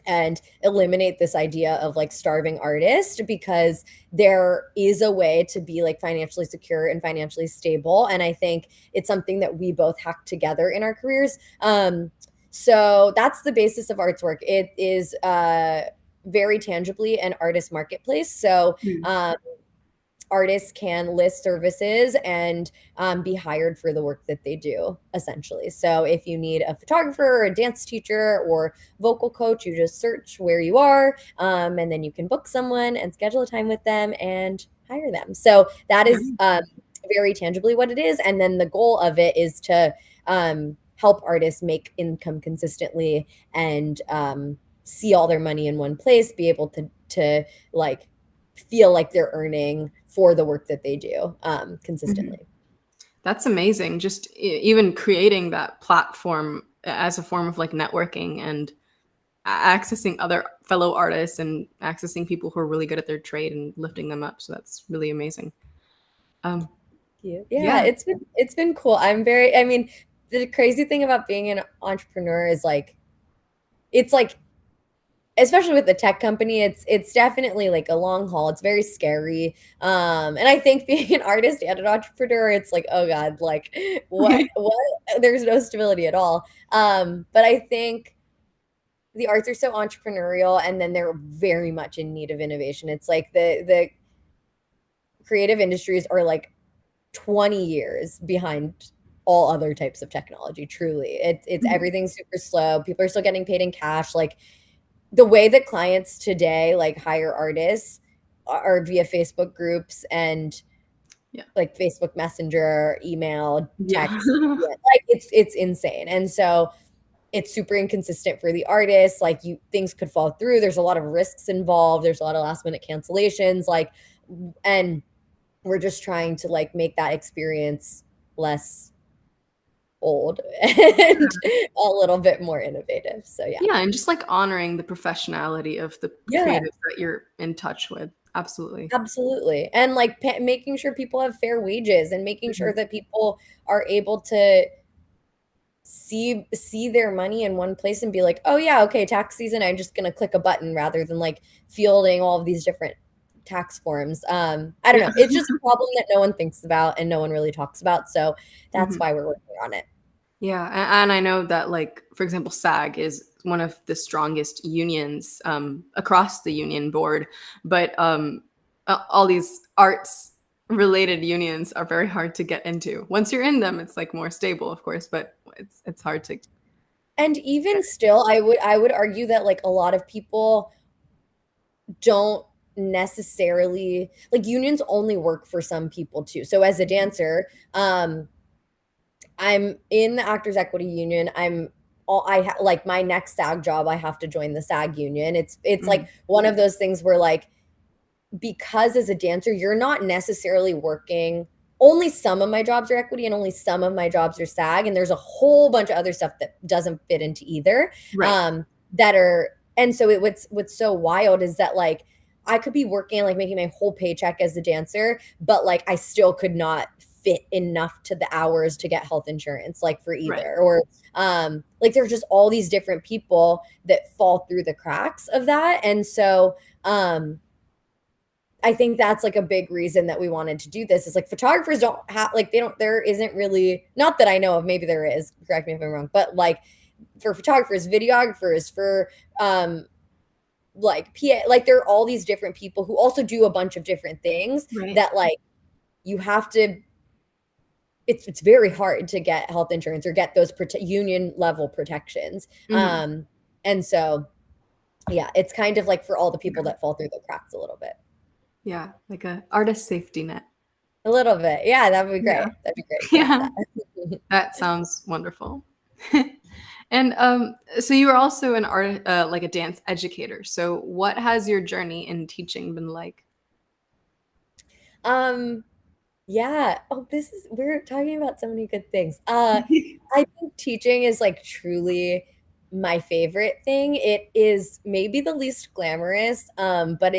And eliminate this idea of like starving artist, because there is a way to be like financially secure and financially stable. And I think it's something that we both hacked together in our careers. So that's the basis of Artswrk. It is very tangibly an artist marketplace. So artists can list services and be hired for the work that they do, essentially. So if you need a photographer or a dance teacher or vocal coach, you just search where you are, and then you can book someone and schedule a time with them and hire them. So that is very tangibly what it is. And then the goal of it is to help artists make income consistently and see all their money in one place, be able to like feel like they're earning for the work that they do consistently. That's amazing. Just even creating that platform as a form of like networking and accessing other fellow artists and accessing people who are really good at their trade and lifting them up. So that's really amazing. Yeah, it's been cool. I mean, the crazy thing about being an entrepreneur is like, it's like, especially with the tech company, it's definitely like a long haul. It's very scary. And I think being an artist and an entrepreneur, it's like, oh God, like what there's no stability at all. But I think the arts are so entrepreneurial, and then they're very much in need of innovation. It's like the creative industries are like 20 years behind all other types of technology. Truly, it's everything's super slow. People are still getting paid in cash. Like the way that clients today like hire artists are via Facebook groups and like Facebook Messenger, email, text. Like it's insane. And so it's super inconsistent for the artists. Like things could fall through. There's a lot of risks involved. There's a lot of last minute cancellations. Like, and we're just trying to like make that experience less old and a little bit more innovative. So and just like honoring the professionality of the creatives that you're in touch with. Absolutely. And like making sure people have fair wages and making sure that people are able to see their money in one place and be like, oh yeah, okay, tax season, I'm just gonna click a button rather than like fielding all of these different tax forms. I don't know. It's just a problem that no one thinks about and no one really talks about. So that's why we're working on it. Yeah. And I know that, like, for example, SAG is one of the strongest unions across the union board, but all these arts related unions are very hard to get into. Once you're in them, it's like more stable, of course, but it's hard to. And even still, I would argue that like a lot of people don't necessarily like unions only work for some people too. So as a dancer, I'm in the Actors Equity Union. Like my next SAG job, I have to join the SAG union. It's like one of those things where like, because as a dancer, you're not necessarily working. Only some of my jobs are equity and only some of my jobs are SAG. And there's a whole bunch of other stuff that doesn't fit into either. And so what's so wild is that like, I could be working, like making my whole paycheck as a dancer, but like, I still could not fit enough to the hours to get health insurance, like for either, or like there's just all these different people that fall through the cracks of that. And so, I think that's like a big reason that we wanted to do this is like photographers don't have like there isn't really, not that I know of, maybe there is, correct me if I'm wrong, but like for photographers, videographers, for like PA, like there are all these different people who also do a bunch of different things that like you have to, it's very hard to get health insurance or get those union level protections. And so yeah, it's kind of like for all the people that fall through the cracks a little bit. Yeah, like a artist safety net. A little bit. Yeah, that would be great. That'd be great. Yeah. That sounds wonderful. And so you are also an art, like a dance educator. So what has your journey in teaching been like? Yeah. Oh, we're talking about so many good things. I think teaching is like truly my favorite thing. It is maybe the least glamorous, but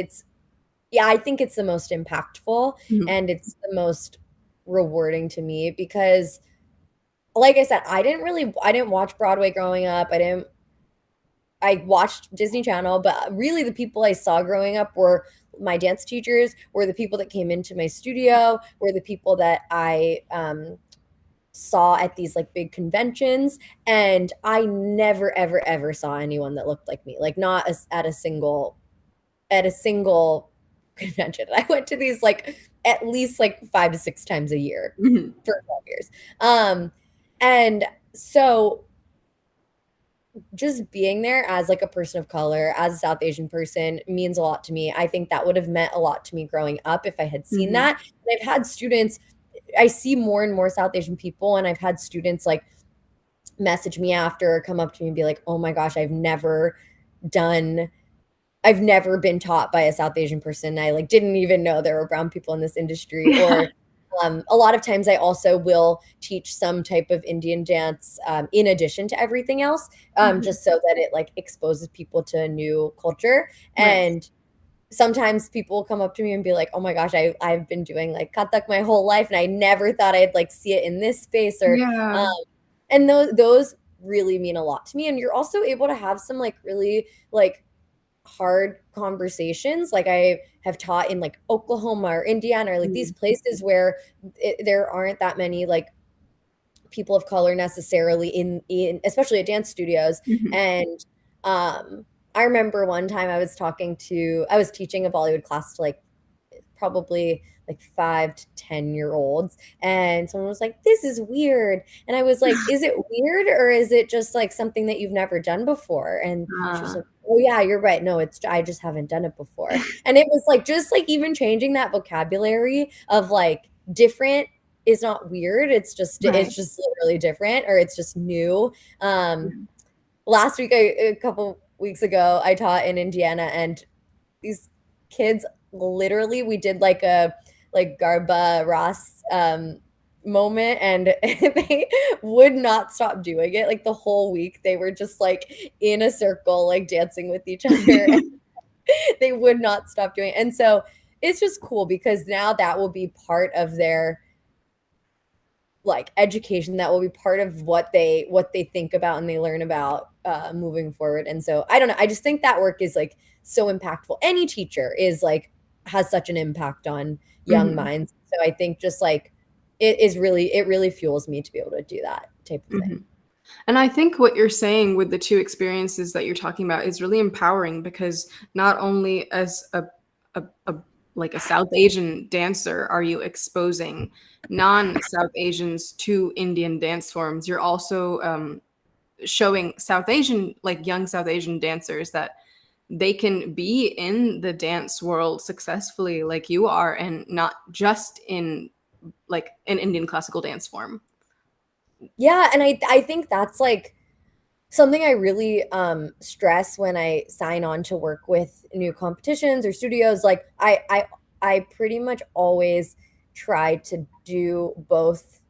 I think it's the most impactful and it's the most rewarding to me because like I said, I didn't watch Broadway growing up. I watched Disney Channel, but really the people I saw growing up were my dance teachers, were the people that came into my studio, were the people that I saw at these like big conventions. And I never, ever, ever saw anyone that looked like me, like not at a single convention. I went to these like at least like 5 to 6 times a year Mhm. for 12 years. And so just being there as like a person of color, as a South Asian person means a lot to me. I think that would have meant a lot to me growing up if I had seen Mhm. that. And I've had students, I see more and more South Asian people, and I've had students like message me after or come up to me and be like, "Oh my gosh, I've never been taught by a South Asian person. I like didn't even know there were brown people in this industry." Or a lot of times I also will teach some type of Indian dance in addition to everything else, Mhm. just so that it like exposes people to a new culture. Right. And sometimes people will come up to me and be like, "Oh my gosh, I've been doing like kathak my whole life, and I never thought I'd like see it in this space." Or Yeah. and those really mean a lot to me. And you're also able to have some like really like hard conversations. Like I have taught in like Oklahoma or Indiana, or like these Mm. places where there aren't that many like people of color necessarily in especially at dance studios. Mhm. And I remember one time I was teaching a Bollywood class to like probably like 5 to 10-year-olds, and someone was like, "This is weird." And I was like, "Is it weird, or is it just like something that you've never done before?" And she was Uh, like, "Oh yeah, you're right. No, it's I just haven't done it before." And it was like just like even changing that vocabulary of like different is not weird. right. It's just literally different, or it's just new. Yeah. Last week, a couple weeks ago, I taught in Indiana, and these kids literally we did like a like Garba Ras moment, and they would not stop doing it. Like the whole week they were just like in a circle like dancing with each other, and they would not stop doing it. And so it's just cool because now that will be part of their like education, that will be part of what they think about and they learn about moving forward. And so I don't know, I just think that work is like so impactful. Any teacher is like has such an impact on young Mhm. minds. So I think just like it really fuels me to be able to do that type of thing. Mhm. And I think what you're saying with the two experiences that you're talking about is really empowering because not only as a like a South Asian dancer are you exposing non-South Asians to Indian dance forms, you're also showing South Asian, like young South Asian dancers that they can be in the dance world successfully like you are and not just in like an Indian classical dance form. Yeah, and I think that's like something I really stress when I sign on to work with new competitions or studios. Like I pretty much always try to do both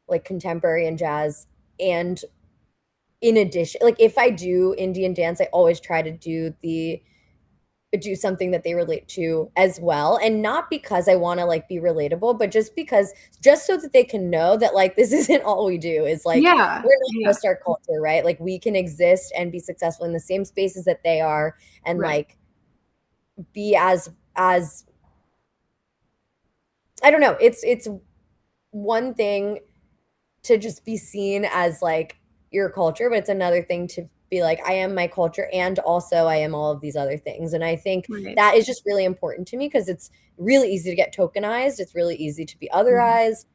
like contemporary and jazz. And in addition, like if I do Indian dance, I always try to do something that they relate to as well. And not because I want to like be relatable, but just so that they can know that like this isn't all we do. Is like Yeah, we're not yeah, just our culture, right? Like we can exist and be successful in the same spaces that they are, and right. like be as I don't know, it's one thing to just be seen as like your culture, but it's another thing to be like, I am my culture and also I am all of these other things. And I think Right. that is just really important to me because it's really easy to get tokenized. It's really easy to be Mhm. otherized,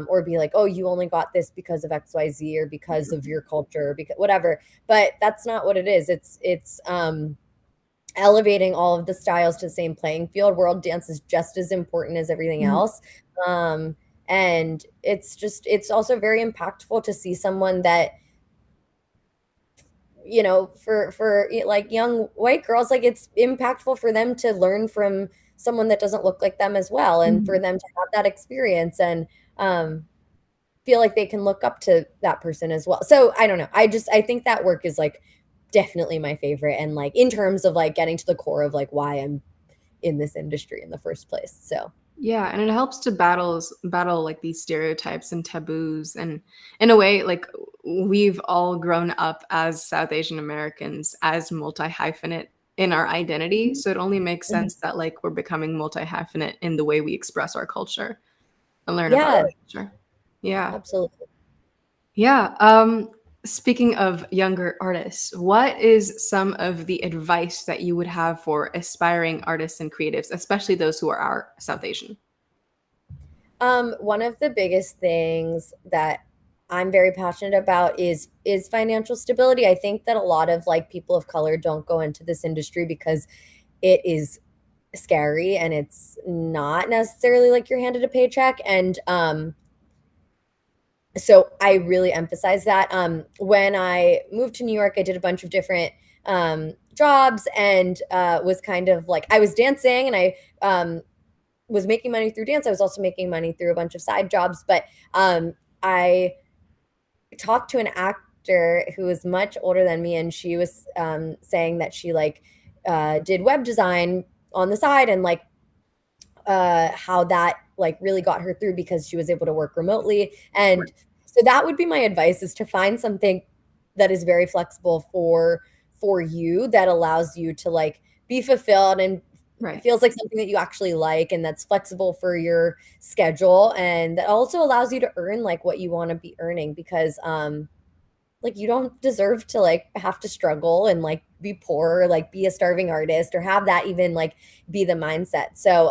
or be like, oh, you only got this because of XYZ or because of your culture, or because whatever. But that's not what it is. It's elevating all of the styles to the same playing field. World dance is just as important as everything Mhm. else. Um, and it's also very impactful to see someone that, for like young white girls, like it's impactful for them to learn from someone that doesn't look like them as well, and for Mhm. them to have that experience and um, feel like they can look up to that person as well. So I don't know. I think that work is like definitely my favorite, and like in terms of like getting to the core of like why I'm in this industry in the first place. So Yeah, and it helps to battle like these stereotypes and taboos and in a way like we've all grown up as South Asian Americans as multi-hyphenate in our identity, so it only makes mhm. sense that like we're becoming multi-hyphenate in the way we express our culture and learn about Yeah, our culture. Yeah. absolutely. Yeah, Speaking of younger artists, what is some of the advice that you would have for aspiring artists and creatives, especially those who are South Asian? One of the biggest things that I'm very passionate about is financial stability. I think that a lot of like people of color don't go into this industry because it is scary and it's not necessarily like you're handed a paycheck. And so I really emphasize that. When I moved to New York, I did a bunch of different jobs and was kind of like I was dancing and I was making money through dance. I was also making money through a bunch of side jobs, but I talked to an actor who was much older than me, and she was saying that she like did web design on the side and like how that like really got her through because she was able to work remotely. And so that would be my advice is to find something that is very flexible for you that allows you to like be fulfilled and it Right. feels like something that you actually like and that's flexible for your schedule and that also allows you to earn like what you want to be earning because like you don't deserve to like have to struggle and like be poor or like be a starving artist or have that even like be the mindset. So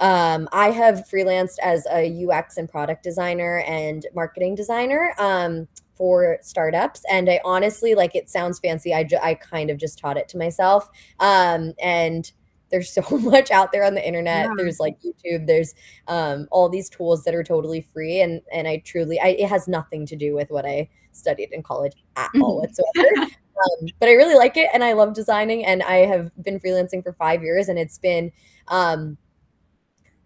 I have freelanced as a UX and product designer and marketing designer for startups. And I honestly, like, it sounds fancy. I kind of just taught it to myself. And there's so much out there on the internet. Yeah. There's like YouTube, there's all these tools that are totally free. And it has nothing to do with what I studied in college at all Mhm. whatsoever. But I really like it and I love designing and I have been freelancing for 5 years and it's been,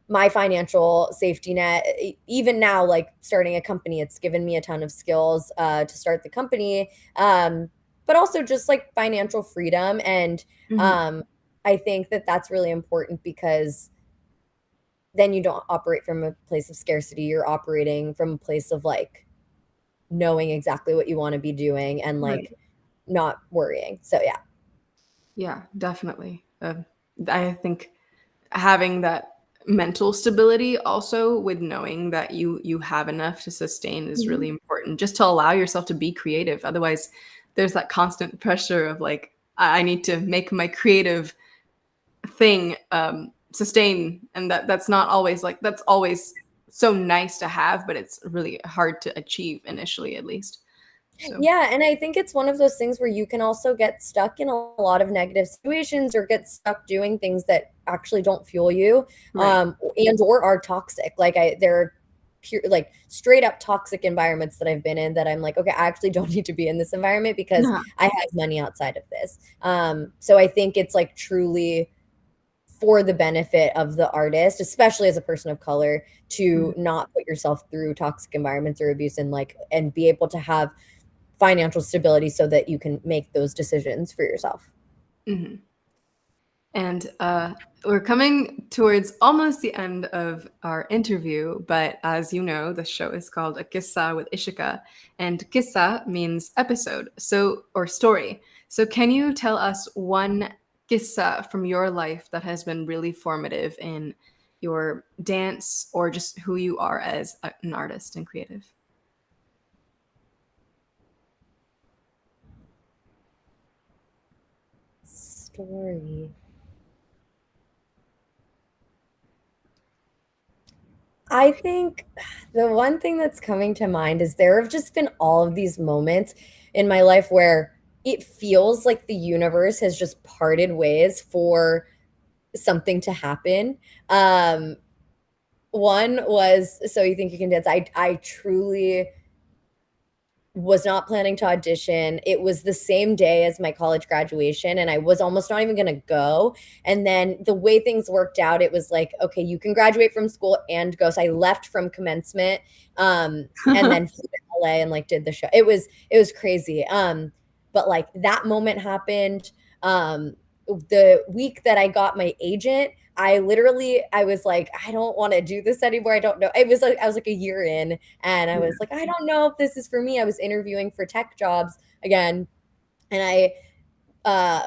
my financial safety net. Even now, like starting a company, it's given me a ton of skills to start the company, but also just like financial freedom. And Mhm. um, I think that that's really important because then you don't operate from a place of scarcity. You're operating from a place of like knowing exactly what you want to be doing and Right. like not worrying. So yeah. Yeah, definitely. I think having that mental stability also with knowing that you have enough to sustain is Mhm. really important just to allow yourself to be creative. Otherwise, there's that constant pressure of like I need to make my creative thing sustain and that's not always like that's always so nice to have, but it's really hard to achieve initially at least. So, Yeah, and I think it's one of those things where you can also get stuck in a lot of negative situations or get stuck doing things that actually don't fuel you, right. and or are toxic. Like there are pure, like straight up toxic environments that I've been in that I'm like, okay, I actually don't need to be in this environment because Yeah. I have money outside of this. So I think it's like truly for the benefit of the artist, especially as a person of color, to Mhm. not put yourself through toxic environments or abuse and like and be able to have financial stability so that you can make those decisions for yourself. Mhm. And we're coming towards almost the end of our interview, but as you know, the show is called A QISSAA with Ishika, and QISSAA means episode, so or story. So can you tell us one QISSAA from your life that has been really formative in your dance or just who you are as an artist and creative? Story. I think the one thing that's coming to mind is there have just been all of these moments in my life where it feels like the universe has just parted ways for something to happen. Um, One was So You Think You Can Dance. I truly was not planning to audition. It was the same day as my college graduation, and I was almost not even gonna go. And then the way things worked out, it was like, okay, you can graduate from school and go. So I left from commencement, and then flew to LA and like did the show. It was crazy. But like that moment happened. The week that I got my agent, I was like, I don't want to do this anymore. I don't know. It was like I was like a year in and I was like, I don't know if this is for me. I was interviewing for tech jobs again, and uh,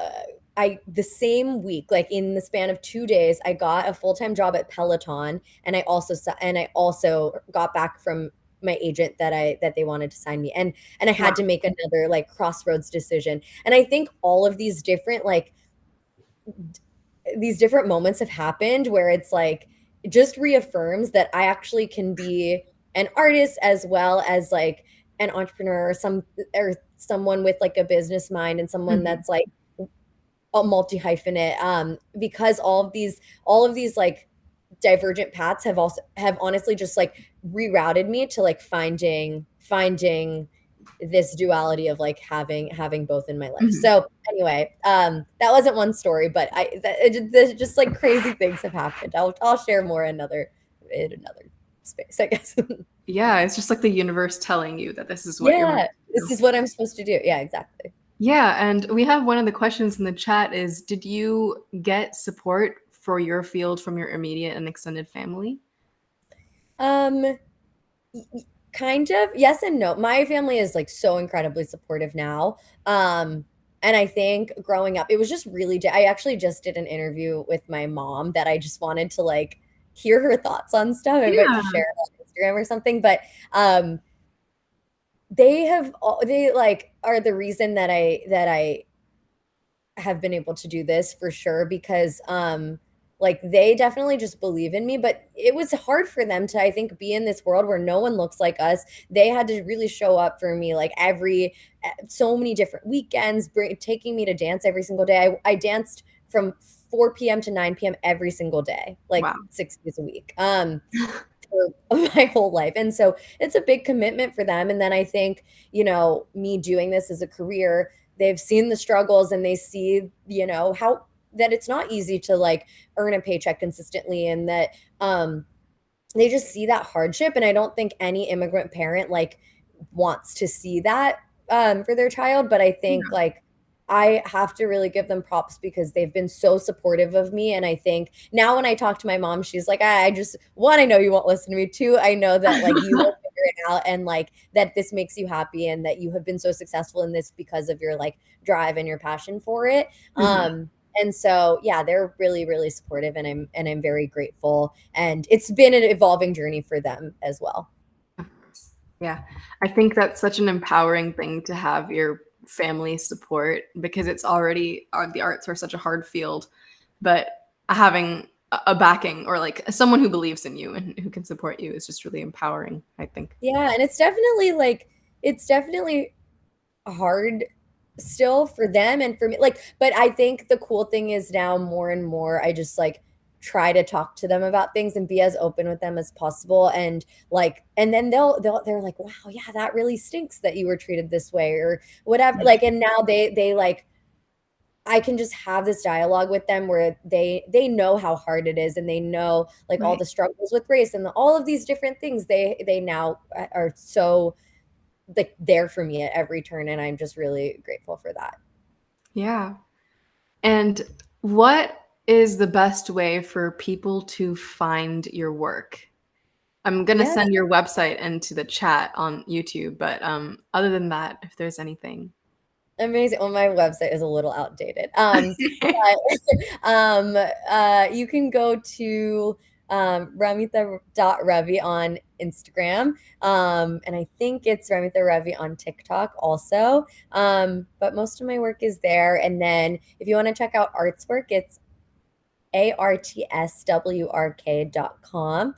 the same week, like in the span of 2 days, I got a full time job at Peloton, and I also got back from my agent that they wanted to sign me, and I had Wow. to make another like crossroads decision. And I think all of these different moments have happened where it's like it just reaffirms that I actually can be an artist as well as like an entrepreneur, or someone with like a business mind, and someone Mhm. that's like a multi hyphenate, because all of these like divergent paths have honestly just like rerouted me to like finding this duality of like having both in my life. Mhm. So anyway, that wasn't one story, but just like crazy things have happened. I'll share more in another space, I guess. Yeah, it's just like the universe telling you that this is what you're meant Yeah, to this do. is what I'm supposed to do. Yeah, exactly. Yeah, and we have one of the questions in the chat is, did you get support for your field from your immediate and extended family? Um, kind of yes and no. My family is like so incredibly supportive now. Um, and I think growing up, it was just really, I actually just did an interview with my mom that I just wanted to like hear her thoughts on stuff. I might Yeah. just share it on Instagram or something. But they like are the reason that I have been able to do this for sure, because like they definitely just believe in me, but it was hard for them to, I think, be in this world where no one looks like us. They had to really show up for me like so many different weekends, taking me to dance every single day. I danced from 4 p.m. to 9 p.m. every single day, like Wow. 6 days a week. For my whole life. And so it's a big commitment for them. And then I think, me doing this as a career, they've seen the struggles, and they see, how that it's not easy to like earn a paycheck consistently, and that they just see that hardship. And I don't think any immigrant parent like wants to see that for their child. But I think like I have to really give them props because they've been so supportive of me. And I think now when I talk to my mom, she's like, I just, one, I know you won't listen to me. Two, I know that like you will figure it out, and like that this makes you happy, and that you have been so successful in this because of your like drive and your passion for it. Mhm. And so yeah, they're really, really supportive, and I'm very grateful. And it's been an evolving journey for them as well. Yeah, I think that's such an empowering thing to have your family support because it's already the arts are such a hard field, but having a backing or like someone who believes in you and who can support you is just really empowering, I think. Yeah, and it's definitely hard still for them and for me. Like, but I think the cool thing is now more and more I just like try to talk to them about things and be as open with them as possible. And like, and then they're like, wow, yeah, that really stinks that you were treated this way or whatever. Like, and now they like I can just have this dialogue with them where they know how hard it is, and they know like all Right. the struggles with race and all of these different things. They now are so like there for me at every turn, and I'm just really grateful for that. Yeah. And what is the best way for people to find your work? I'm gonna Yeah, send your website into the chat on YouTube, but other than that, if there's anything. amazing. Well, my website is a little outdated. But you can go to Ramita.Ravi on Instagram. And I think it's Ramita Ravi on TikTok also. But most of my work is there. And then if you want to check out Artswrk, it's artswrk.com.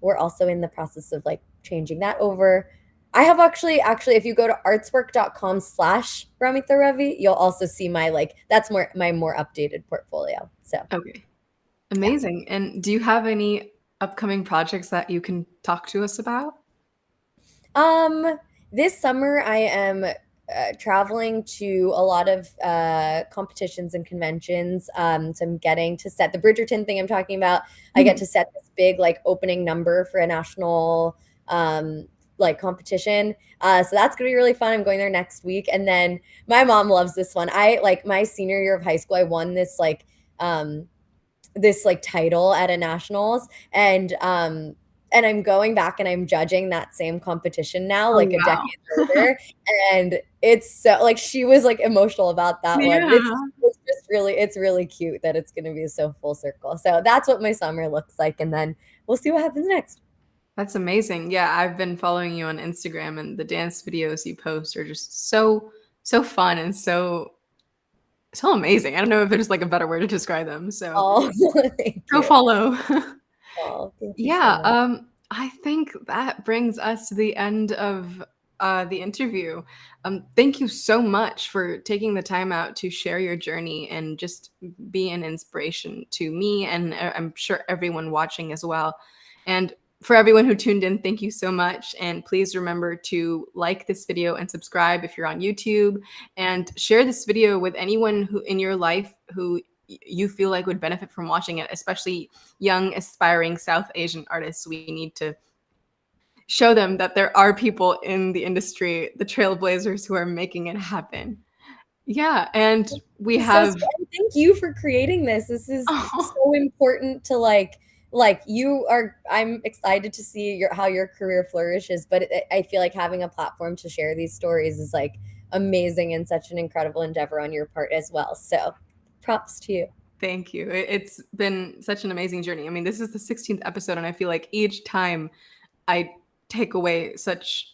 We're also in the process of like changing that over. I have actually, if you go to artswrk.com/Ramita Ravi, you'll also see my like that's my more updated portfolio. So Okay. yeah. Amazing. And do you have any upcoming projects that you can talk to us about? This summer I am traveling to a lot of competitions and conventions. So I'm getting to set the Bridgerton thing I'm talking about. I get Mhm. to set this big like opening number for a national like competition. So that's gonna be really fun. I'm going there next week. And then my mom loves this one. I like my senior year of high school, I won this like title at a nationals, and I'm going back and I'm judging that same competition now Oh, like a wow. decade later, and it's so like she was like emotional about that one. Yeah. It's just it's really cute that it's going to be so full circle. So that's what my summer looks like, and then we'll see what happens next. That's amazing. Yeah, I've been following you on Instagram, and the dance videos you post are just so fun and so amazing. I don't know if there's like a better word to describe them. So Oh, thank go you. follow. Oh, thank you so Yeah, much. I think that brings us to the end of the interview. Thank you so much for taking the time out to share your journey and just be an inspiration to me, and I'm sure everyone watching as well. And for everyone who tuned in, thank you so much. And please remember to like this video and subscribe if you're on YouTube, and share this video with anyone who in your life who you feel like would benefit from watching it, especially young, aspiring South Asian artists. We need to show them that there are people in the industry, the trailblazers, who are making it happen. Yeah, and we It's so have. sweet. And thank you for creating this. This is Oh, so important to you are. I'm excited to see how your career flourishes, but I feel like having a platform to share these stories is like amazing and such an incredible endeavor on your part as well. So props to you. thank you. It's been such an amazing journey. I mean, this is the 16th episode, and I feel like each time I take away such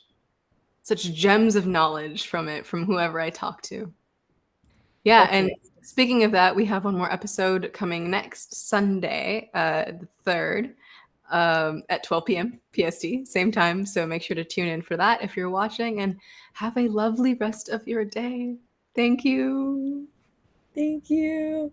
gems of knowledge from it, from whoever I talk to. Yeah, That's and amazing. speaking of that, we have one more episode coming next Sunday, the 3rd, at 12 p.m. PST, same time. So make sure to tune in for that if you're watching, and have a lovely rest of your day. Thank you. Thank you.